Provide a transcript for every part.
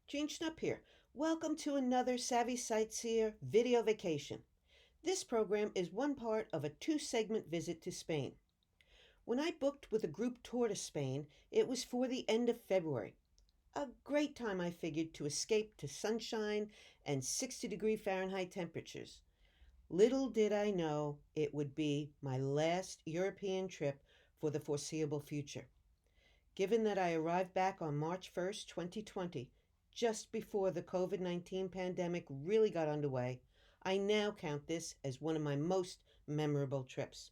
Jean Schnupp here. Welcome to another Savvy Sightseer video vacation. This program is one part of a two-segment visit to Spain. When I booked with a group tour to Spain, it was for the end of February. A great time, I figured, to escape to sunshine and 60-degree Fahrenheit temperatures. Little did I know it would be my last European trip for the foreseeable future. Given that I arrived back on March 1st, 2020, just before the COVID-19 pandemic really got underway, I now count this as one of my most memorable trips.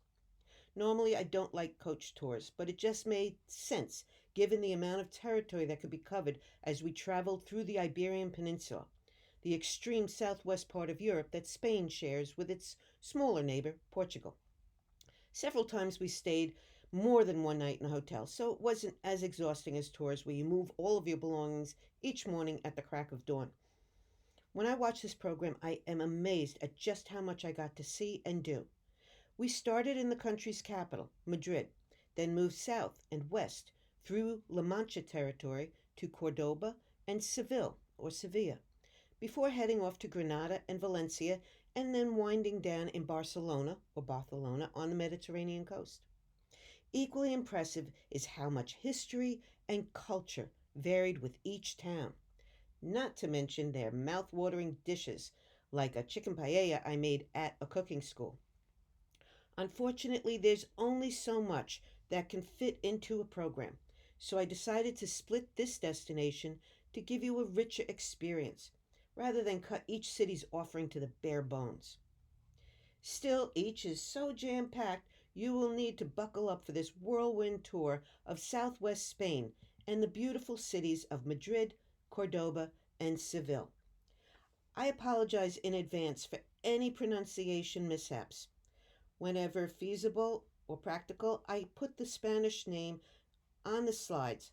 Normally, I don't like coach tours, but it just made sense given the amount of territory that could be covered as we traveled through the Iberian Peninsula, the extreme southwest part of Europe that Spain shares with its smaller neighbor, Portugal. Several times we stayed more than one night in a hotel, so it wasn't as exhausting as tours where you move all of your belongings each morning at the crack of dawn. When I watch this program, I am amazed at just how much I got to see and do. We started in the country's capital, Madrid, then moved south and west through La Mancha territory to Cordoba and Seville, or Sevilla, before heading off to Granada and Valencia and then winding down in Barcelona, or Barcelona, on the Mediterranean coast. Equally impressive is how much history and culture varied with each town, not to mention their mouth-watering dishes like a chicken paella I made at a cooking school. Unfortunately, there's only so much that can fit into a program, so I decided to split this destination to give you a richer experience, rather than cut each city's offering to the bare bones. Still, each is so jam-packed you will need to buckle up for this whirlwind tour of southwest Spain and the beautiful cities of Madrid, Cordoba, and Seville. I apologize in advance for any pronunciation mishaps. Whenever feasible or practical, I put the Spanish name on the slides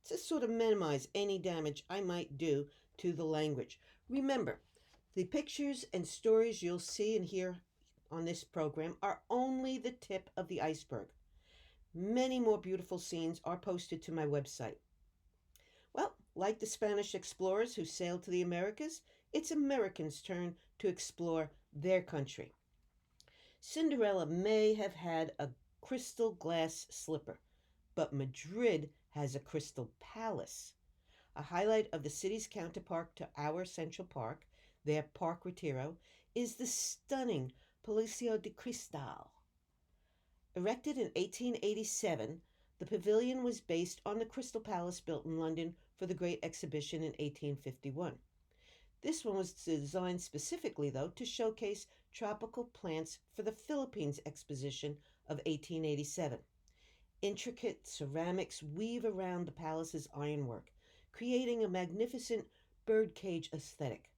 to sort of minimize any damage I might do to the language. Remember, the pictures and stories you'll see and hear on this program are only the tip of the iceberg. Many more beautiful scenes are posted to my website. Well, like the Spanish explorers who sailed to the Americas, it's Americans' turn to explore their country. Cinderella may have had a crystal glass slipper, but Madrid has a crystal palace. A highlight of the city's counterpart to our Central Park, their Park Retiro, is the stunning Palacio de Cristal. Erected in 1887, the pavilion was based on the Crystal Palace built in London for the Great Exhibition in 1851. This one was designed specifically, though, to showcase tropical plants for the Philippines Exposition of 1887. Intricate ceramics weave around the palace's ironwork, creating a magnificent birdcage aesthetic.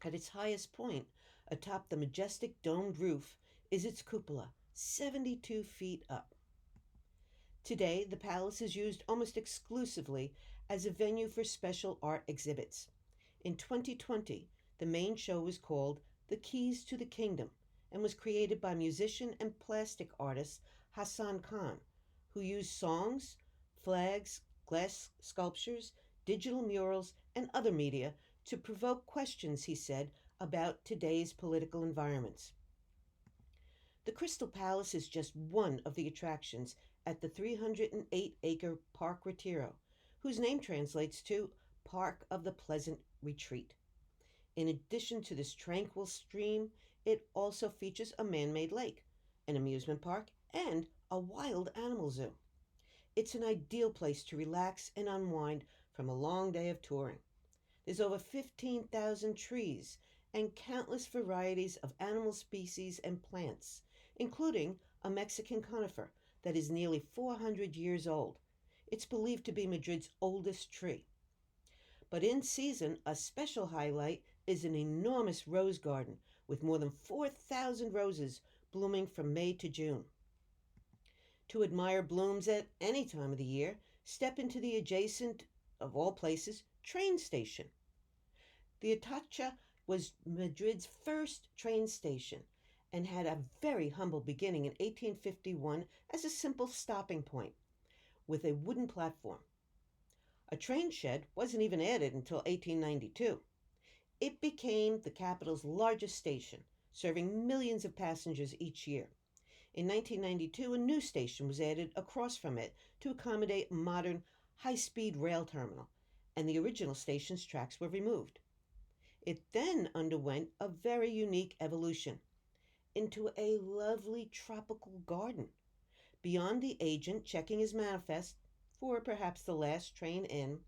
At its highest point, atop the majestic domed roof, is its cupola, 72 feet up. Today, the palace is used almost exclusively as a venue for special art exhibits. In 2020, the main show was called The Keys to the Kingdom and was created by musician and plastic artist Hassan Khan, who used songs, flags, glass sculptures, digital murals, and other media to provoke questions, he said, about today's political environments. The Crystal Palace is just one of the attractions at the 308-acre Park Retiro, whose name translates to Park of the Pleasant Retreat. In addition to this tranquil stream, it also features a man-made lake, an amusement park, and a wild animal zoo. It's an ideal place to relax and unwind from a long day of touring. There's over 15,000 trees and countless varieties of animal species and plants, including a Mexican conifer that is nearly 400 years old. It's believed to be Madrid's oldest tree. But in season, a special highlight is an enormous rose garden with more than 4,000 roses blooming from May to June. To admire blooms at any time of the year, step into the adjacent, of all places, train station. The Atocha was Madrid's first train station and had a very humble beginning in 1851 as a simple stopping point with a wooden platform. A train shed wasn't even added until 1892. It became the capital's largest station, serving millions of passengers each year. In 1992, a new station was added across from it to accommodate a modern high speed rail terminal, and the original station's tracks were removed. It then underwent a very unique evolution into a lovely tropical garden. Beyond the agent checking his manifest for perhaps the last train in,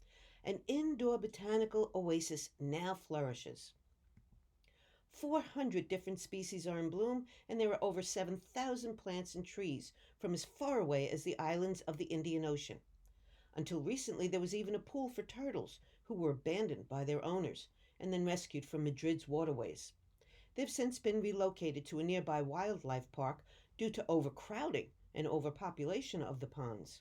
an indoor botanical oasis now flourishes. 400 different species are in bloom, and there are over 7,000 plants and trees from as far away as the islands of the Indian Ocean. Until recently, there was even a pool for turtles who were abandoned by their owners and then rescued from Madrid's waterways. They've since been relocated to a nearby wildlife park due to overcrowding and overpopulation of the ponds.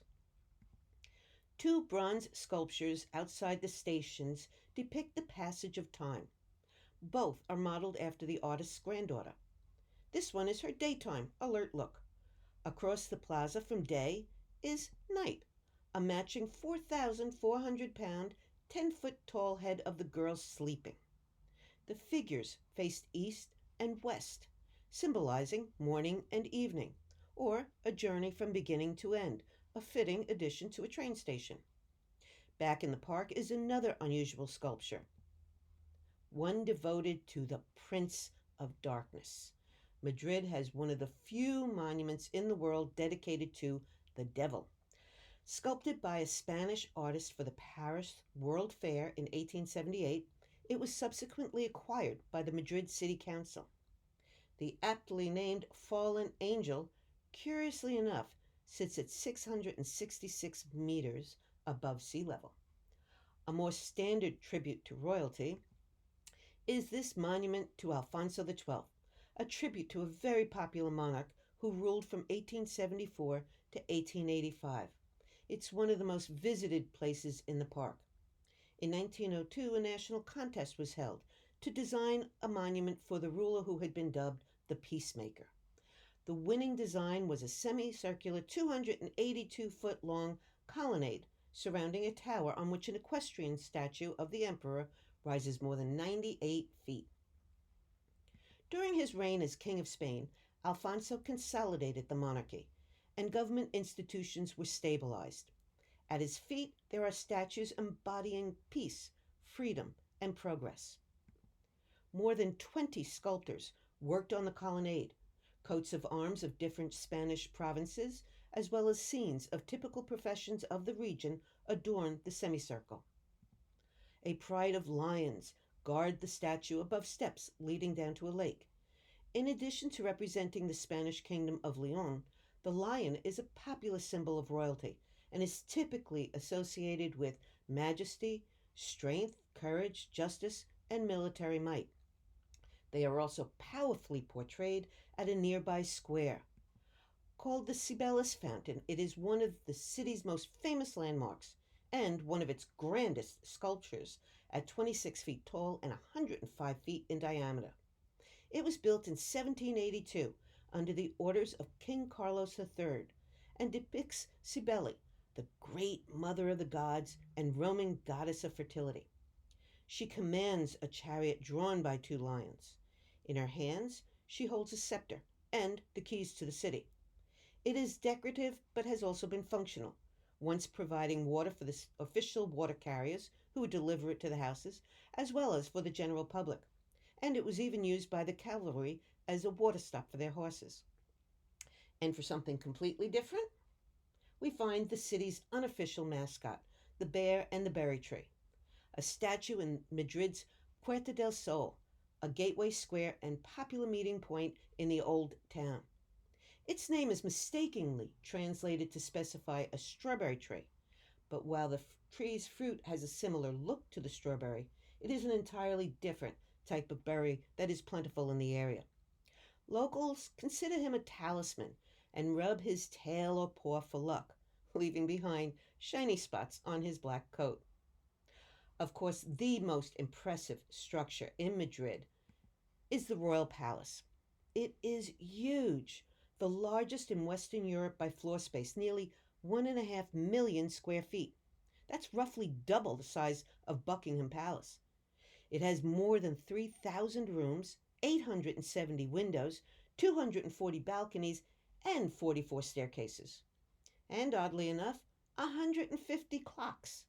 Two bronze sculptures outside the stations depict the passage of time. Both are modeled after the artist's granddaughter. This one is her daytime, alert look. Across the plaza from day is night, a matching 4,400-pound, 10-foot tall head of the girl sleeping. The figures faced east and west, symbolizing morning and evening, or a journey from beginning to end, a fitting addition to a train station. Back in the park is another unusual sculpture, one devoted to the Prince of Darkness. Madrid has one of the few monuments in the world dedicated to the devil. Sculpted by a Spanish artist for the Paris World Fair in 1878, it was subsequently acquired by the Madrid City Council. The aptly named Fallen Angel, curiously enough, sits at 666 meters above sea level. A more standard tribute to royalty is this monument to Alfonso XII, a tribute to a very popular monarch who ruled from 1874 to 1885. It's one of the most visited places in the park. In 1902, a national contest was held to design a monument for the ruler who had been dubbed the Peacemaker. The winning design was a semicircular 282-foot-long colonnade surrounding a tower on which an equestrian statue of the emperor rises more than 98 feet. During his reign as King of Spain, Alfonso consolidated the monarchy, and government institutions were stabilized. At his feet, there are statues embodying peace, freedom, and progress. More than 20 sculptors worked on the colonnade. Coats of arms of different Spanish provinces, as well as scenes of typical professions of the region, adorn the semicircle. A pride of lions guard the statue above steps leading down to a lake. In addition to representing the Spanish kingdom of Leon, the lion is a popular symbol of royalty and is typically associated with majesty, strength, courage, justice, and military might. They are also powerfully portrayed at a nearby square. Called the Cibeles Fountain, it is one of the city's most famous landmarks and one of its grandest sculptures at 26 feet tall and 105 feet in diameter. It was built in 1782 under the orders of King Carlos III and depicts Cybele, the great mother of the gods and Roman goddess of fertility. She commands a chariot drawn by two lions. In her hands, she holds a scepter and the keys to the city. It is decorative but has also been functional, once providing water for the official water carriers who would deliver it to the houses, as well as for the general public. And it was even used by the cavalry as a water stop for their horses. And for something completely different, we find the city's unofficial mascot, the bear and the berry tree, a statue in Madrid's Puerta del Sol, a gateway square and popular meeting point in the old town. Its name is mistakenly translated to specify a strawberry tree, but while the tree's fruit has a similar look to the strawberry, it is an entirely different type of berry that is plentiful in the area. Locals consider him a talisman and rub his tail or paw for luck, leaving behind shiny spots on his black coat. Of course, the most impressive structure in Madrid is the Royal Palace. It is huge, the largest in Western Europe by floor space, nearly 1.5 million square feet. That's roughly double the size of Buckingham Palace. It has more than 3,000 rooms, 870 windows, 240 balconies, and 44 staircases. And oddly enough, 150 clocks.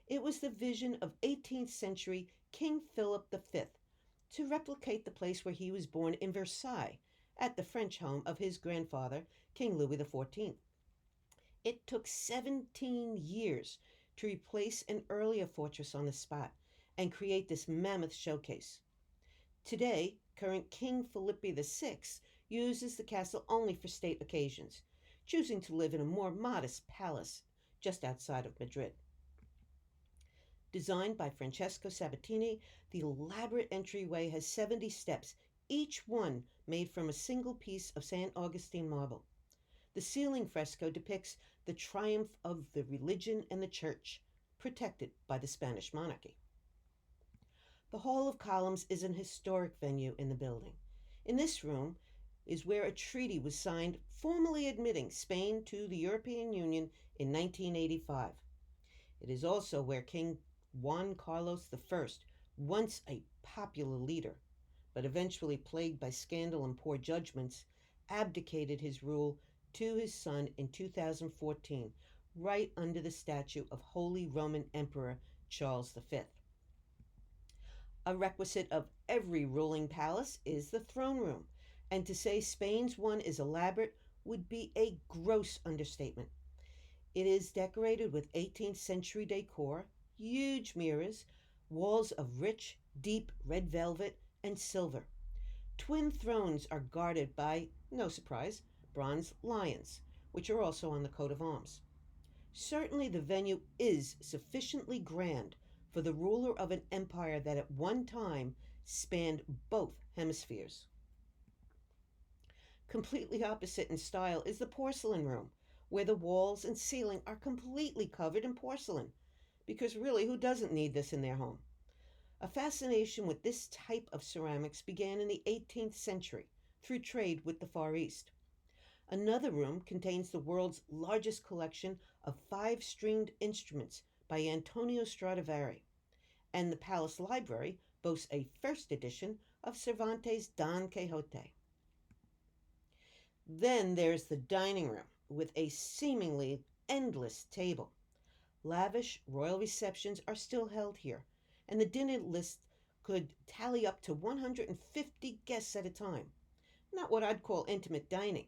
It was the vision of 18th century King Philip V to replicate the place where he was born in Versailles, at the French home of his grandfather, King Louis XIV. It took 17 years to replace an earlier fortress on the spot and create this mammoth showcase. Today, current King Felipe VI uses the castle only for state occasions, choosing to live in a more modest palace just outside of Madrid. Designed by Francesco Sabatini, the elaborate entryway has 70 steps, each one made from a single piece of St. Augustine marble. The ceiling fresco depicts the triumph of the religion and the church, protected by the Spanish monarchy. The Hall of Columns is an historic venue in the building. In this room is where a treaty was signed formally admitting Spain to the European Union in 1985. It is also where King Juan Carlos I, once a popular leader, but eventually plagued by scandal and poor judgments, abdicated his rule to his son in 2014, right under the statue of Holy Roman Emperor Charles V. A requisite of every ruling palace is the throne room, and to say Spain's one is elaborate would be a gross understatement. It is decorated with 18th century decor, huge mirrors, walls of rich, deep red velvet and silver. Twin thrones are guarded by, no surprise, bronze lions, which are also on the coat of arms. Certainly the venue is sufficiently grand for the ruler of an empire that at one time spanned both hemispheres. Completely opposite in style is the porcelain room, where the walls and ceiling are completely covered in porcelain, because really, who doesn't need this in their home? A fascination with this type of ceramics began in the 18th century through trade with the Far East. Another room contains the world's largest collection of five-stringed instruments by Antonio Stradivari, and the Palace Library boasts a first edition of Cervantes' Don Quixote. Then there's the dining room, with a seemingly endless table. Lavish royal receptions are still held here, and the dinner list could tally up to 150 guests at a time. Not what I'd call intimate dining,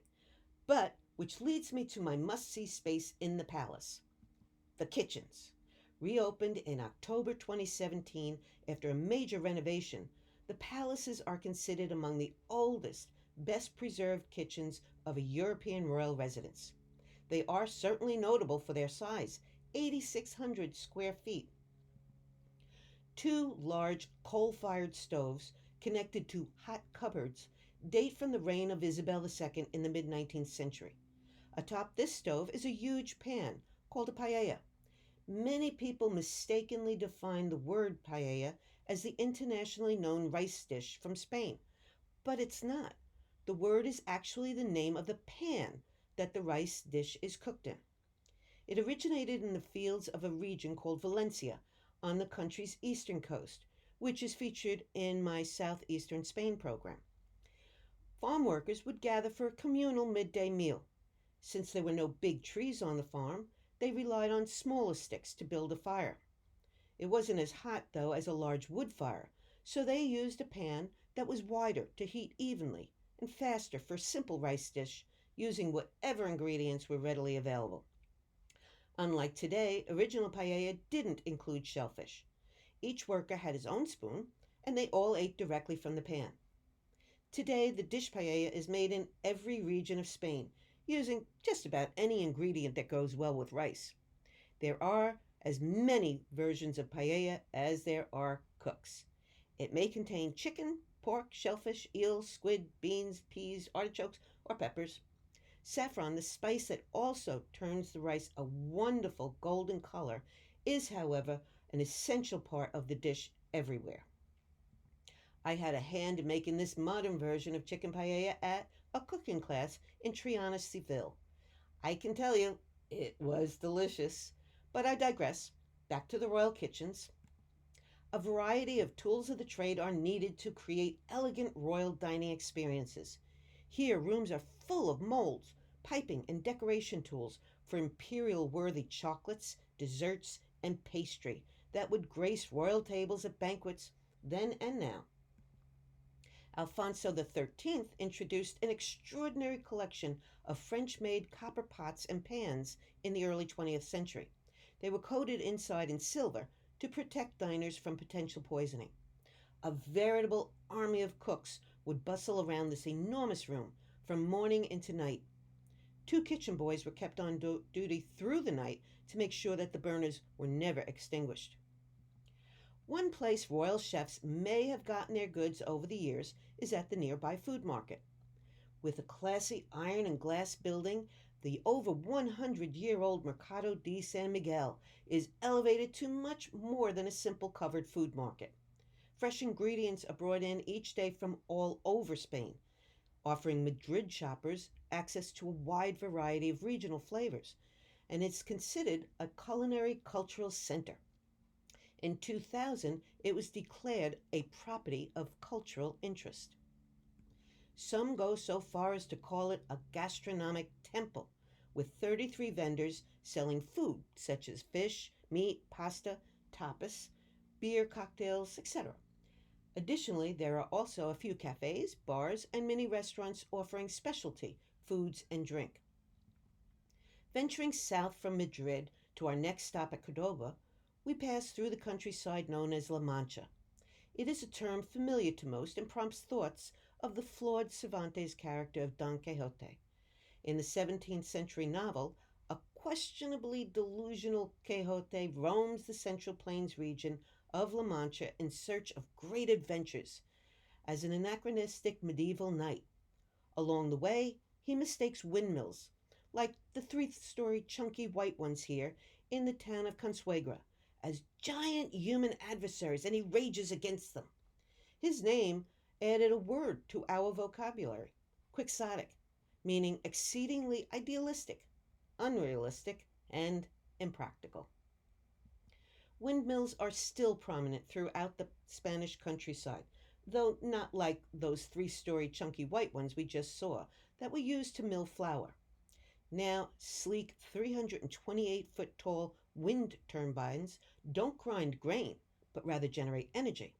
but which leads me to my must-see space in the palace, the kitchens. Reopened in October 2017 after a major renovation, the palaces are considered among the oldest, best preserved kitchens of a European royal residence. They are certainly notable for their size, 8,600 square feet. Two large coal-fired stoves connected to hot cupboards date from the reign of Isabel II in the mid-19th century. Atop this stove is a huge pan called a paella. Many people mistakenly define the word paella as the internationally known rice dish from Spain, but it's not. The word is actually the name of the pan that the rice dish is cooked in. It originated in the fields of a region called Valencia on the country's eastern coast, which is featured in my Southeastern Spain program. Farm workers would gather for a communal midday meal. Since there were no big trees on the farm, they relied on smaller sticks to build a fire. It wasn't as hot, though, as a large wood fire, so they used a pan that was wider to heat evenly and faster for a simple rice dish, using whatever ingredients were readily available. Unlike today, original paella didn't include shellfish. Each worker had his own spoon, and they all ate directly from the pan. Today, the dish paella is made in every region of Spain, using just about any ingredient that goes well with rice. There are as many versions of paella as there are cooks. It may contain chicken, pork, shellfish, eel, squid, beans, peas, artichokes, or peppers. Saffron, the spice that also turns the rice a wonderful golden color, is, however, an essential part of the dish everywhere. I had a hand in making this modern version of chicken paella at a cooking class in Triana, Seville. I can tell you, it was delicious. But I digress. Back to the royal kitchens. A variety of tools of the trade are needed to create elegant royal dining experiences. Here, rooms are full of molds, piping, and decoration tools for imperial worthy chocolates, desserts, and pastry that would grace royal tables at banquets then and now. Alfonso XIII introduced an extraordinary collection of French made copper pots and pans in the early 20th century. They were coated inside in silver to protect diners from potential poisoning. A veritable army of cooks would bustle around this enormous room from morning into night. Two kitchen boys were kept on duty through the night to make sure that the burners were never extinguished. One place royal chefs may have gotten their goods over the years is at the nearby food market. With a classy iron and glass building, the over 100-year-old Mercado de San Miguel is elevated to much more than a simple covered food market. Fresh ingredients are brought in each day from all over Spain, offering Madrid shoppers access to a wide variety of regional flavors, and it's considered a culinary cultural center. In 2000, it was declared a property of cultural interest. Some go so far as to call it a gastronomic temple, with 33 vendors selling food such as fish, meat, pasta, tapas, beer, cocktails, etc. Additionally, there are also a few cafes, bars, and mini restaurants offering specialty foods and drink. Venturing south from Madrid to our next stop at Cordoba, we pass through the countryside known as La Mancha. It is a term familiar to most and prompts thoughts of the flawed Cervantes character of Don Quixote. In the 17th century novel, a questionably delusional Quixote roams the Central Plains region of La Mancha in search of great adventures as an anachronistic medieval knight. Along the way, he mistakes windmills, like the three-story chunky white ones here in the town of Consuegra, as giant human adversaries, and he rages against them. His name added a word to our vocabulary, quixotic, meaning exceedingly idealistic, unrealistic, and impractical. Windmills are still prominent throughout the Spanish countryside, though not like those three-story chunky white ones we just saw that were used to mill flour. Now, sleek 328-foot tall wind turbines don't grind grain, but rather generate energy.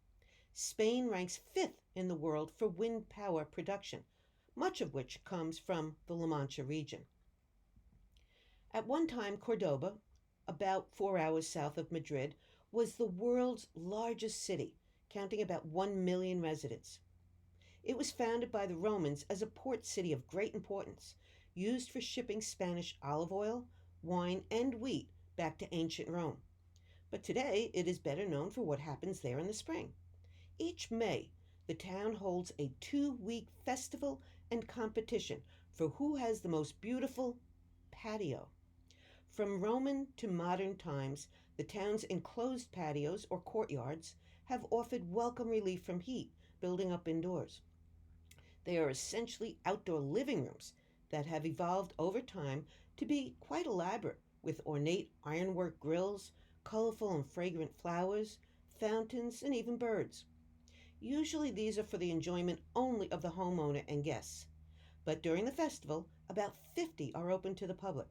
Spain ranks fifth in the world for wind power production, much of which comes from the La Mancha region. At one time, Cordoba, about 4 hours south of Madrid, was the world's largest city, counting about 1 million residents. It was founded by the Romans as a port city of great importance, used for shipping Spanish olive oil, wine, and wheat back to ancient Rome. But today it is better known for what happens there in the spring. Each May, the town holds a 2-week festival and competition for who has the most beautiful patio. From Roman to modern times, the town's enclosed patios or courtyards have offered welcome relief from heat building up indoors. They are essentially outdoor living rooms that have evolved over time to be quite elaborate, with ornate ironwork grills, colorful and fragrant flowers, fountains, and even birds. Usually these are for the enjoyment only of the homeowner and guests, but during the festival, about 50 are open to the public.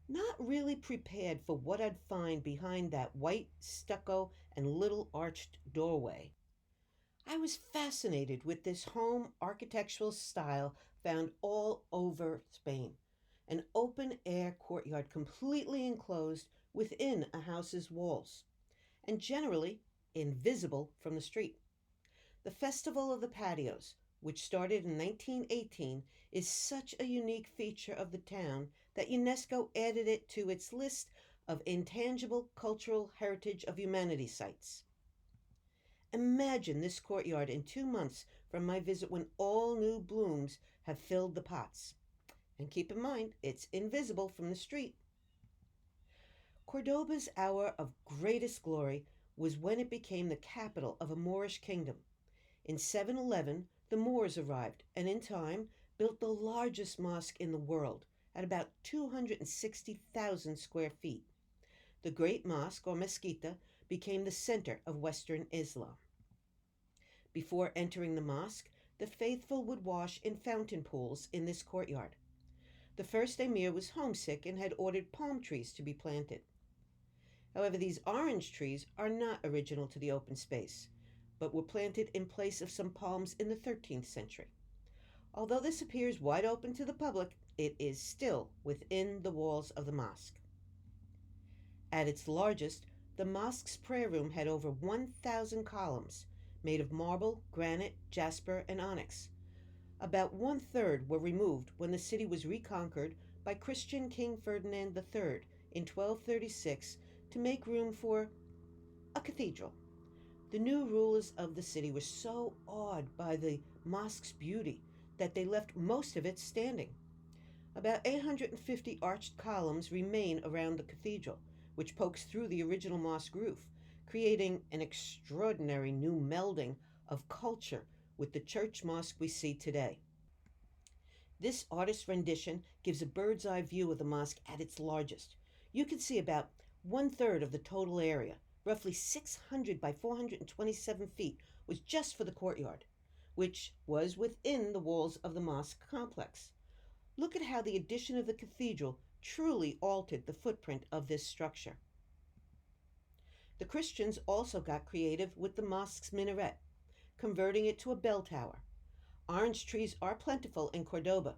Not really prepared for what I'd find behind that white stucco and little arched doorway, I was fascinated with this home architectural style found all over Spain. An open air courtyard completely enclosed within a house's walls, and generally invisible from the street. The Festival of the Patios, which started in 1918, is such a unique feature of the town that UNESCO added it to its list of intangible cultural heritage of humanity sites. Imagine this courtyard in 2 months from my visit when all new blooms have filled the pots. And keep in mind, it's invisible from the street. Cordoba's hour of greatest glory was when it became the capital of a Moorish kingdom. In 711, the Moors arrived and in time built the largest mosque in the world at about 260,000 square feet. The Great Mosque, or Mesquita, became the center of Western Islam. Before entering the mosque, the faithful would wash in fountain pools in this courtyard. The first emir was homesick and had ordered palm trees to be planted. However, these orange trees are not original to the open space, but were planted in place of some palms in the 13th century. Although this appears wide open to the public, it is still within the walls of the mosque. At its largest, the mosque's prayer room had over 1,000 columns made of marble, granite, jasper, and onyx. About one-third were removed when the city was reconquered by Christian King Ferdinand III in 1236 to make room for a cathedral. The new rulers of the city were so awed by the mosque's beauty that they left most of it standing. About 850 arched columns remain around the cathedral, which pokes through the original mosque roof, creating an extraordinary new melding of culture with the church mosque we see today. This artist's rendition gives a bird's eye view of the mosque at its largest. You can see about one-third of the total area, roughly 600 by 427 feet, was just for the courtyard, which was within the walls of the mosque complex. Look at how the addition of the cathedral truly altered the footprint of this structure. The Christians also got creative with the mosque's minaret, converting it to a bell tower. Orange trees are plentiful in Cordoba.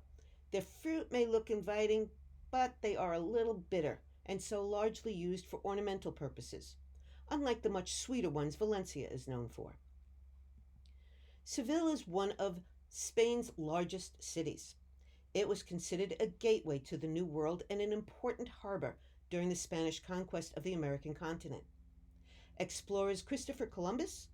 Their fruit may look inviting, but they are a little bitter and so largely used for ornamental purposes, unlike the much sweeter ones Valencia is known for. Seville is one of Spain's largest cities. It was considered a gateway to the New World and an important harbor during the Spanish conquest of the American continent. Explorers Christopher Columbus,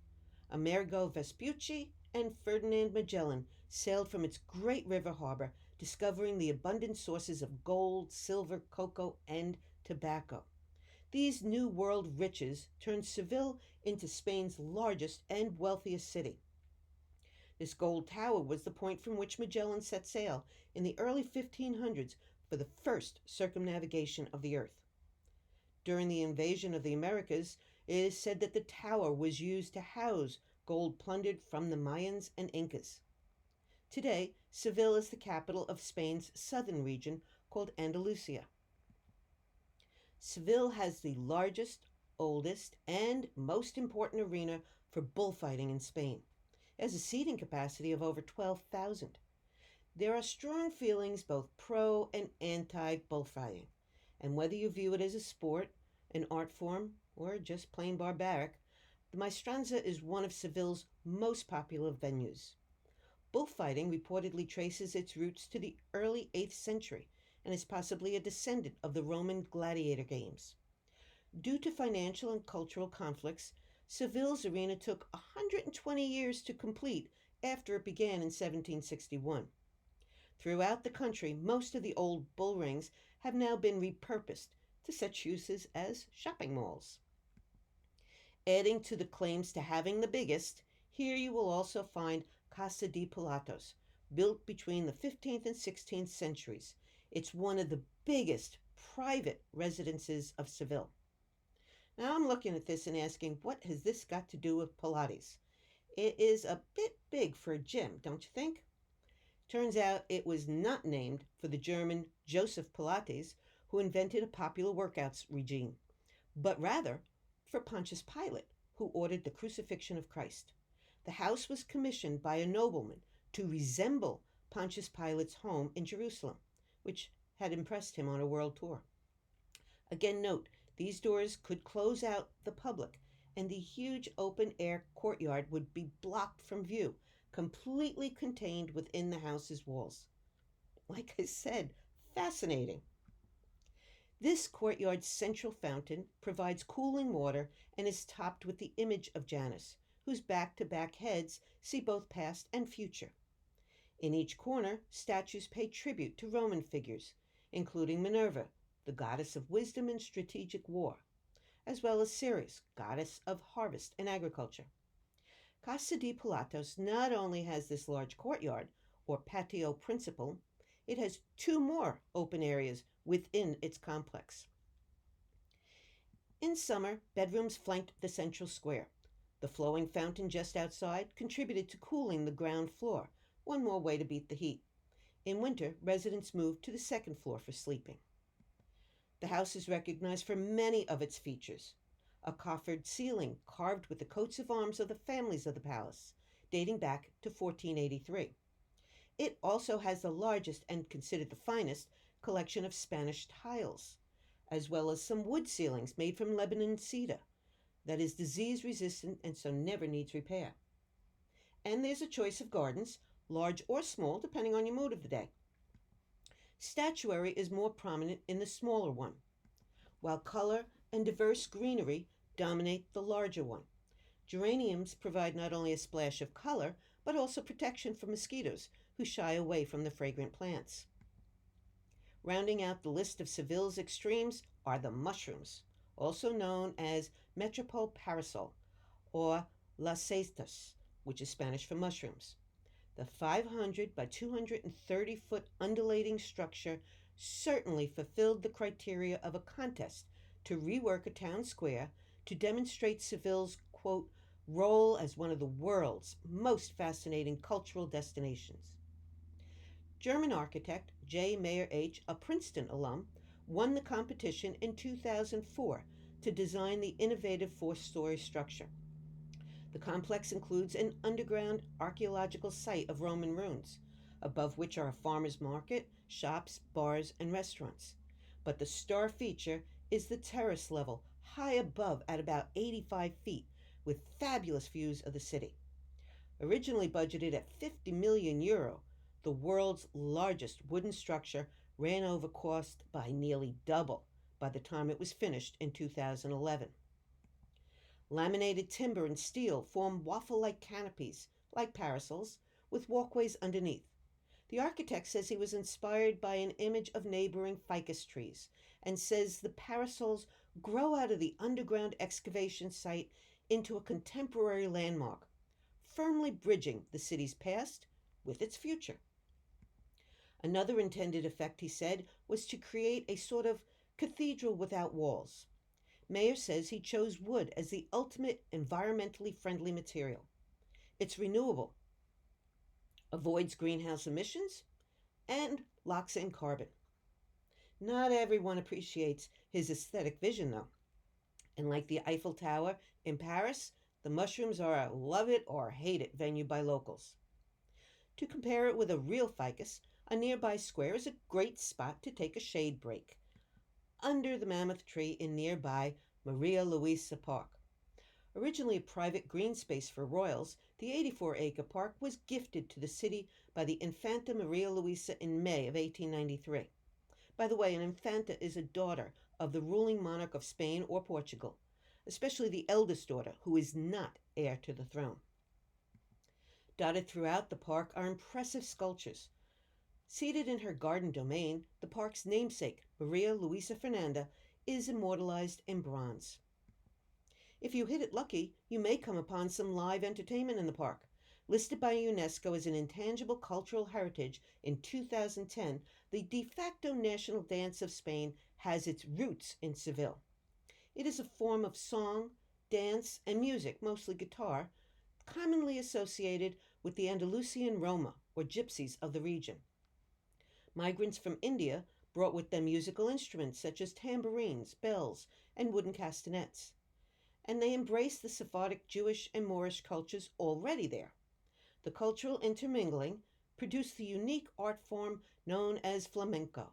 Amerigo Vespucci, and Ferdinand Magellan sailed from its great river harbor, discovering the abundant sources of gold, silver, cocoa, and tobacco. These New World riches turned Seville into Spain's largest and wealthiest city. This gold tower was the point from which Magellan set sail in the early 1500s for the first circumnavigation of the Earth. During the invasion of the Americas, it is said that the tower was used to house gold plundered from the Mayans and Incas. Today, Seville is the capital of Spain's southern region called Andalusia. Seville has the largest, oldest, and most important arena for bullfighting in Spain. It has a seating capacity of over 12,000. There are strong feelings both pro and anti-bullfighting, and whether you view it as a sport, an art form, or just plain barbaric, the Maestranza is one of Seville's most popular venues. Bullfighting reportedly traces its roots to the early 8th century and is possibly a descendant of the Roman gladiator games. Due to financial and cultural conflicts, Seville's arena took 120 years to complete after it began in 1761. Throughout the country, most of the old bull rings have now been repurposed to such uses as shopping malls. Adding to the claims to having the biggest, here you will also find Casa de Pilatos, built between the 15th and 16th centuries. It's one of the biggest private residences of Seville. Now I'm looking at this and asking, what has this got to do with Pilates? It is a bit big for a gym, don't you think? Turns out it was not named for the German Joseph Pilates, who invented a popular workouts regime, but rather for Pontius Pilate, who ordered the crucifixion of Christ. The house was commissioned by a nobleman to resemble Pontius Pilate's home in Jerusalem, which had impressed him on a world tour. Again, note, these doors could close out the public, and the huge open-air courtyard would be blocked from view, completely contained within the house's walls. Like I said, fascinating. This courtyard's central fountain provides cooling water and is topped with the image of Janus, whose back-to-back heads see both past and future. In each corner, statues pay tribute to Roman figures, including Minerva, the goddess of wisdom and strategic war, as well as Ceres, goddess of harvest and agriculture. Casa de Pilatos not only has this large courtyard, or patio principal, it has two more open areas within its complex. In summer, bedrooms flanked the central square. The flowing fountain just outside contributed to cooling the ground floor, one more way to beat the heat. In winter, residents moved to the second floor for sleeping. The house is recognized for many of its features. A coffered ceiling carved with the coats of arms of the families of the palace, dating back to 1483. It also has the largest and considered the finest collection of Spanish tiles, as well as some wood ceilings made from Lebanon cedar that is disease resistant and so never needs repair. And there's a choice of gardens, large or small, depending on your mood of the day. Statuary is more prominent in the smaller one, while color and diverse greenery dominate the larger one. Geraniums provide not only a splash of color, but also protection from mosquitoes who shy away from the fragrant plants. Rounding out the list of Seville's extremes are the mushrooms, also known as metropole parasol or las setas, which is Spanish for mushrooms. The 500 by 230-foot undulating structure certainly fulfilled the criteria of a contest to rework a town square to demonstrate Seville's, quote, role as one of the world's most fascinating cultural destinations. German architect J. Mayer H., a Princeton alum, won the competition in 2004 to design the innovative four-story structure. The complex includes an underground archaeological site of Roman ruins, above which are a farmer's market, shops, bars, and restaurants. But the star feature is the terrace level, high above at about 85 feet, with fabulous views of the city. Originally budgeted at €50 million, the world's largest wooden structure ran over cost by nearly double by the time it was finished in 2011. Laminated timber and steel form waffle-like canopies, like parasols, with walkways underneath. The architect says he was inspired by an image of neighboring ficus trees and says the parasols grow out of the underground excavation site into a contemporary landmark, firmly bridging the city's past with its future. Another intended effect, he said, was to create a sort of cathedral without walls. Mayer says he chose wood as the ultimate environmentally friendly material. It's renewable, avoids greenhouse emissions, and locks in carbon. Not everyone appreciates his aesthetic vision, though. And like the Eiffel Tower in Paris, the mushrooms are a love it or hate it venue by locals. To compare it with a real ficus, a nearby square is a great spot to take a shade break, under the mammoth tree in nearby Maria Luisa Park. Originally a private green space for royals, the 84-acre park was gifted to the city by the Infanta Maria Luisa in May of 1893. By the way, an infanta is a daughter of the ruling monarch of Spain or Portugal, especially the eldest daughter, who is not heir to the throne. Dotted throughout the park are impressive sculptures. Seated in her garden domain, the park's namesake, Maria Luisa Fernanda, is immortalized in bronze. If you hit it lucky, you may come upon some live entertainment in the park. Listed by UNESCO as an intangible cultural heritage in 2010, the de facto national dance of Spain has its roots in Seville. It is a form of song, dance, and music, mostly guitar, commonly associated with the Andalusian Roma, or gypsies of the region. Migrants from India brought with them musical instruments such as tambourines, bells, and wooden castanets. And they embraced the Sephardic Jewish and Moorish cultures already there. The cultural intermingling produced the unique art form known as flamenco.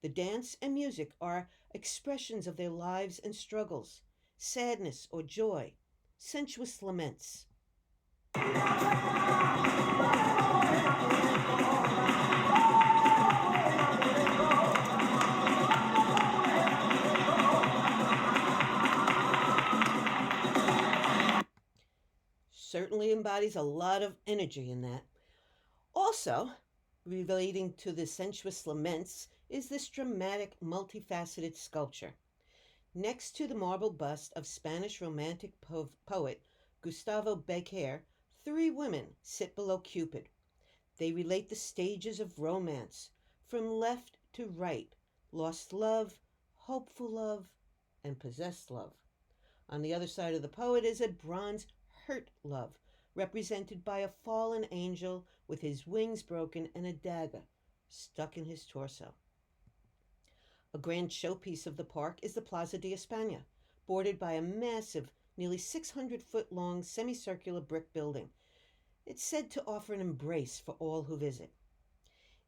The dance and music are expressions of their lives and struggles, sadness or joy, sensuous laments. Certainly embodies a lot of energy in that. Also, relating to the sensuous laments is this dramatic, multifaceted sculpture. Next to the marble bust of Spanish Romantic poet Gustavo Bécquer, 3 women sit below Cupid. They relate the stages of romance, from left to right, lost love, hopeful love, and possessed love. On the other side of the poet is a bronze hurt love, represented by a fallen angel with his wings broken and a dagger stuck in his torso. A grand showpiece of the park is the Plaza de España, bordered by a massive, nearly 600-foot long semicircular brick building. It's said to offer an embrace for all who visit.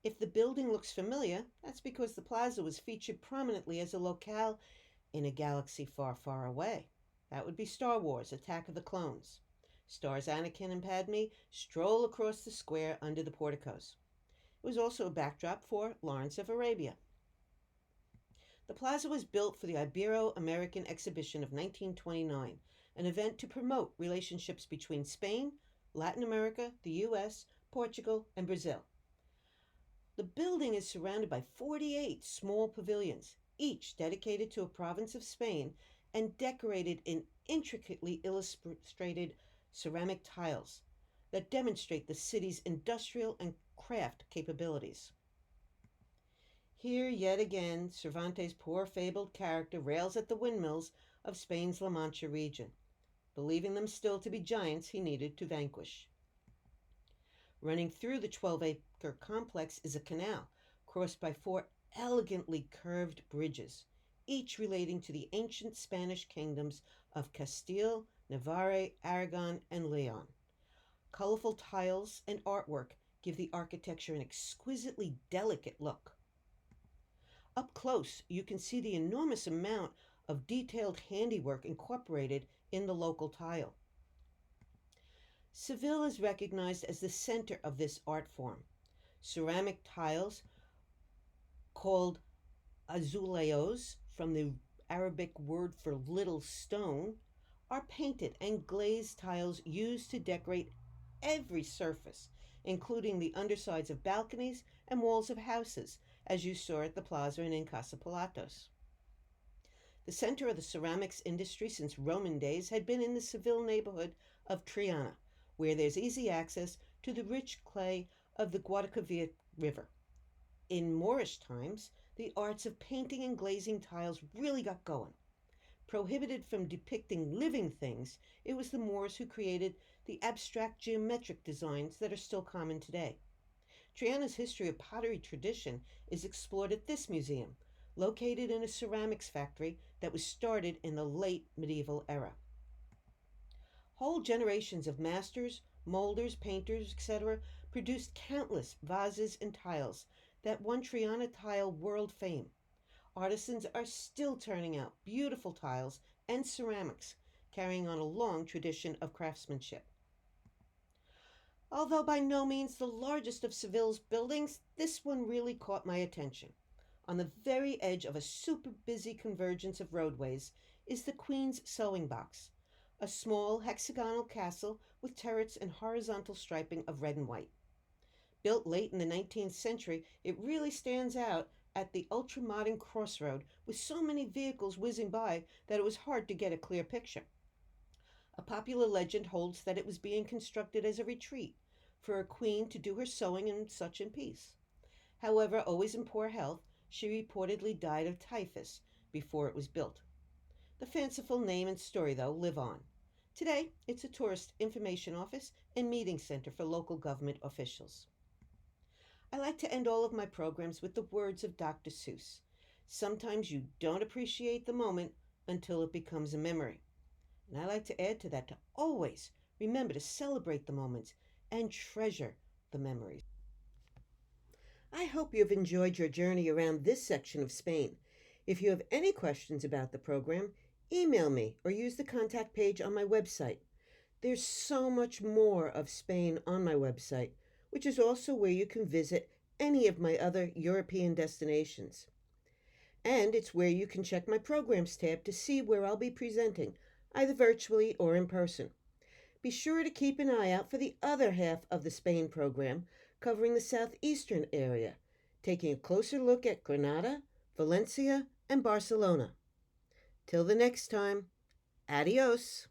If the building looks familiar, that's because the plaza was featured prominently as a locale in a galaxy far, far away. That would be Star Wars: Attack of the Clones. Stars Anakin and Padme stroll across the square under the porticos. It was also a backdrop for Lawrence of Arabia. The plaza was built for the Ibero-American Exhibition of 1929, an event to promote relationships between Spain, Latin America, the U.S., Portugal, and Brazil. The building is surrounded by 48 small pavilions, each dedicated to a province of Spain and decorated in intricately illustrated ceramic tiles that demonstrate the city's industrial and craft capabilities. Here, yet again, Cervantes' poor fabled character rails at the windmills of Spain's La Mancha region, believing them still to be giants he needed to vanquish. Running through the 12-acre complex is a canal, crossed by 4 elegantly curved bridges, each relating to the ancient Spanish kingdoms of Castile, Navarre, Aragon, and Leon. Colorful tiles and artwork give the architecture an exquisitely delicate look. Up close, you can see the enormous amount of detailed handiwork incorporated in the local tile. Seville is recognized as the center of this art form. Ceramic tiles, called azulejos, from the Arabic word for little stone, are painted and glazed tiles used to decorate every surface, including the undersides of balconies and walls of houses, as you saw at the plaza and in Casa Pilatos. The center of the ceramics industry since Roman days had been in the Seville neighborhood of Triana, where there's easy access to the rich clay of the Guadalquivir River. In Moorish times, the arts of painting and glazing tiles really got going. Prohibited from depicting living things, it was the Moors who created the abstract geometric designs that are still common today. Triana's history of pottery tradition is explored at this museum, located in a ceramics factory that was started in the late medieval era. Whole generations of masters, molders, painters, etc. produced countless vases and tiles that won Triana tile world fame. Artisans are still turning out beautiful tiles and ceramics, carrying on a long tradition of craftsmanship. Although by no means the largest of Seville's buildings, this one really caught my attention. On the very edge of a super busy convergence of roadways is the Queen's Sewing Box, a small hexagonal castle with turrets and horizontal striping of red and white. Built late in the 19th century, it really stands out at the ultra-modern crossroad with so many vehicles whizzing by that it was hard to get a clear picture. A popular legend holds that it was being constructed as a retreat for a queen to do her sewing and such in peace. However, always in poor health, she reportedly died of typhus before it was built. The fanciful name and story, though, live on. Today, it's a tourist information office and meeting center for local government officials. I like to end all of my programs with the words of Dr. Seuss. Sometimes you don't appreciate the moment until it becomes a memory. And I like to add to that to always remember to celebrate the moments and treasure the memories. I hope you've enjoyed your journey around this section of Spain. If you have any questions about the program, email me or use the contact page on my website. There's so much more of Spain on my website, which is also where you can visit any of my other European destinations. And it's where you can check my programs tab to see where I'll be presenting, either virtually or in person. Be sure to keep an eye out for the other half of the Spain program, covering the southeastern area, taking a closer look at Granada, Valencia, and Barcelona. Till the next time, adios.